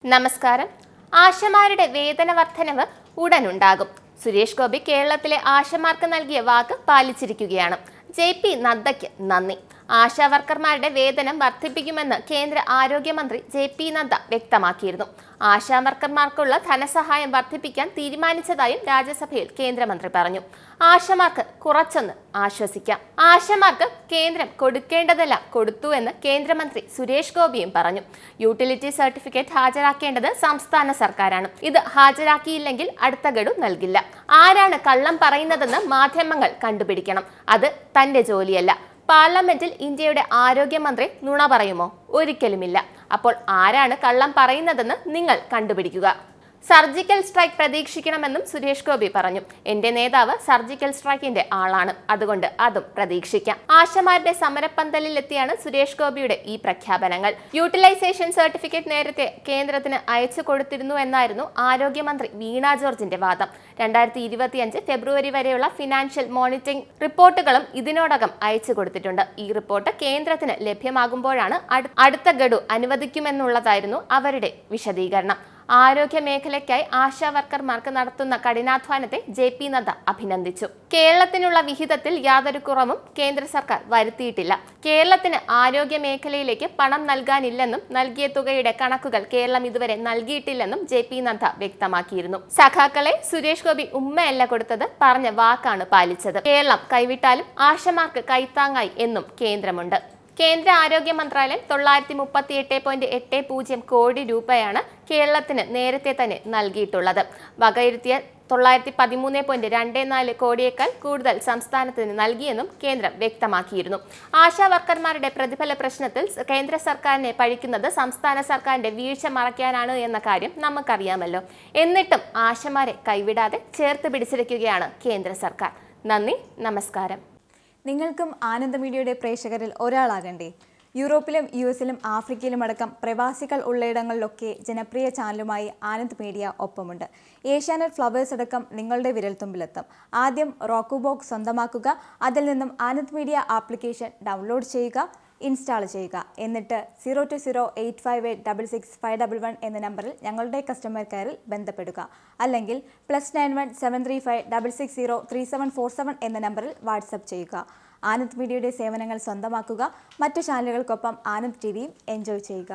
നമസ്കാരം. ആശമാരുടെ വേതന വർധനവ് ഉടനുണ്ടാകും. സുരേഷ് ഗോപി കേരളത്തിലെ ആശമാർക്ക് നൽകിയ വാക്ക് പാലിച്ചിരിക്കുകയാണ്. JP നദ്ദയ്ക്ക് നന്ദി. ആശാ വർക്കർമാരുടെ വേതനം വർദ്ധിപ്പിക്കുമെന്ന് കേന്ദ്ര ആരോഗ്യമന്ത്രി JP നദ്ദ വ്യക്തമാക്കിയിരുന്നു. ആശാ വർക്കർമാർക്കുള്ള ധനസഹായം വർദ്ധിപ്പിക്കാൻ തീരുമാനിച്ചതായും രാജ്യസഭയിൽ കേന്ദ്രമന്ത്രി പറഞ്ഞു. ആശമാർക്ക് കുറച്ചൊന്ന് ആശ്വസിക്കാം. ആശമാർക്ക് കേന്ദ്രം കൊടുക്കേണ്ടതെല്ലാം കൊടുത്തു എന്ന് കേന്ദ്രമന്ത്രി സുരേഷ് ഗോപിയും പറഞ്ഞു. യൂട്ടിലിറ്റി സർട്ടിഫിക്കറ്റ് ഹാജരാക്കേണ്ടത് സംസ്ഥാന സർക്കാരാണ്. ഇത് ഹാജരാക്കിയില്ലെങ്കിൽ അടുത്ത ഗഡു നൽകില്ല. ആരാണ് കള്ളം പറയുന്നതെന്ന് മാധ്യമങ്ങൾ കണ്ടുപിടിക്കണം. അത് തന്റെ ജോലിയല്ല. പാർലമെന്റിൽ ഇന്ത്യയുടെ ആരോഗ്യമന്ത്രി നുണ പറയുമോ? ഒരിക്കലുമില്ല. അപ്പോൾ ആരാണ് കള്ളം പറയുന്നതെന്ന് നിങ്ങൾ കണ്ടുപിടിക്കുക. സർജിക്കൽ സ്ട്രൈക്ക് പ്രതീക്ഷിക്കണമെന്നും സുരേഷ് ഗോപി പറഞ്ഞു. എന്റെ നേതാവ് സർജിക്കൽ സ്ട്രൈക്കിന്റെ ആളാണ്, അതുകൊണ്ട് അതും പ്രതീക്ഷിക്കാം. ആശമാരുടെ സമരപ്പന്തലിൽ എത്തിയാണ് സുരേഷ് ഗോപിയുടെ ഈ പ്രഖ്യാപനങ്ങൾ. യൂട്ടിലൈസേഷൻ സർട്ടിഫിക്കറ്റ് നേരത്തെ കേന്ദ്രത്തിന് അയച്ചു കൊടുത്തിരുന്നു എന്നായിരുന്നു ആരോഗ്യമന്ത്രി വീണ ജോർജിന്റെ വാദം. 2025 ഫെബ്രുവരി വരെയുള്ള ഫിനാൻഷ്യൽ മോണിറ്ററിംഗ് റിപ്പോർട്ടുകളും ഇതിനോടകം അയച്ചു കൊടുത്തിട്ടുണ്ട്. ഈ റിപ്പോർട്ട് കേന്ദ്രത്തിന് ലഭ്യമാകുമ്പോഴാണ് അടുത്ത ഗഡു അനുവദിക്കുമെന്നുള്ളതായിരുന്നു അവരുടെ വിശദീകരണം. ആരോഗ്യ മേഖലയ്ക്കായി ആശാ വർക്കർമാർക്ക് നടത്തുന്ന കഠിനാധ്വാനത്തെ JP നദ്ദ അഭിനന്ദിച്ചു. കേരളത്തിനുള്ള വിഹിതത്തിൽ യാതൊരു കുറവും കേന്ദ്ര സർക്കാർ വരുത്തിയിട്ടില്ല. കേരളത്തിന് ആരോഗ്യ മേഖലയിലേക്ക് പണം നൽകാനില്ലെന്നും നൽകിയ തുകയുടെ കണക്കുകൾ കേരളം ഇതുവരെ നൽകിയിട്ടില്ലെന്നും JP നദ്ദ വ്യക്തമാക്കിയിരുന്നു. സഖാക്കളെ സുരേഷ് ഗോപി ഉമ്മയല്ല കൊടുത്തത്, പറഞ്ഞ വാക്കാണ് പാലിച്ചത്. കേരളം കൈവിട്ടാലും ആശമാർക്ക് കൈത്താങ്ങായി എന്നും കേന്ദ്രമുണ്ട്. കേന്ദ്ര ആരോഗ്യ മന്ത്രാലയം 938.80 കോടി രൂപയാണ് കേരളത്തിന് നേരത്തെ തന്നെ നൽകിയിട്ടുള്ളത്. വകയിരുത്തിയ 913.24 കോടിയേക്കാൾ കൂടുതൽ സംസ്ഥാനത്തിന് നൽകിയെന്നും കേന്ദ്രം വ്യക്തമാക്കിയിരുന്നു. ആശാ വർക്കർമാരുടെ പ്രതിഫല പ്രശ്നത്തിൽ കേന്ദ്ര സർക്കാരിനെ പഴിക്കുന്നത് സംസ്ഥാന സർക്കാരിന്റെ വീഴ്ച മറയ്ക്കാനാണ് എന്ന കാര്യം നമുക്കറിയാമല്ലോ. എന്നിട്ടും ആശമാരെ കൈവിടാതെ ചേർത്ത് പിടിച്ചിരിക്കുകയാണ് കേന്ദ്ര സർക്കാർ. നന്ദി, നമസ്കാരം. നിങ്ങൾക്കും ആനന്ദ മീഡിയയുടെ പ്രേക്ഷകരിൽ ഒരാളാകണ്ടേ? യൂറോപ്പിലും US-ലും ആഫ്രിക്കയിലും അടക്കം പ്രവാസികൾ ഉള്ളയിടങ്ങളിലൊക്കെ ജനപ്രിയ ചാനലുമായി ആനന്ദ് മീഡിയ ഒപ്പമുണ്ട്. ഏഷ്യാനെറ്റ് ഫ്ലവേഴ്സ് അടക്കം നിങ്ങളുടെ വിരൽത്തുമ്പിലെത്തും. ആദ്യം റോക്കു ബോക്സ് സ്വന്തമാക്കുക. അതിൽ നിന്നും ആനന്ദ് മീഡിയ ആപ്ലിക്കേഷൻ ഡൗൺലോഡ് ചെയ്യുക, ഇൻസ്റ്റാൾ ചെയ്യുക. എന്നിട്ട് 02085866511 എന്ന നമ്പറിൽ ഞങ്ങളുടെ കസ്റ്റമർ കെയറിൽ ബന്ധപ്പെടുക. അല്ലെങ്കിൽ +91 735 660 3747 എന്ന നമ്പറിൽ വാട്സപ്പ് ചെയ്യുക. ആനന്ദ് മീഡിയയുടെ സേവനങ്ങൾ സ്വന്തമാക്കുക. മറ്റു ചാനലുകൾക്കൊപ്പം ആനന്ദ് TVയും എൻജോയ് ചെയ്യുക.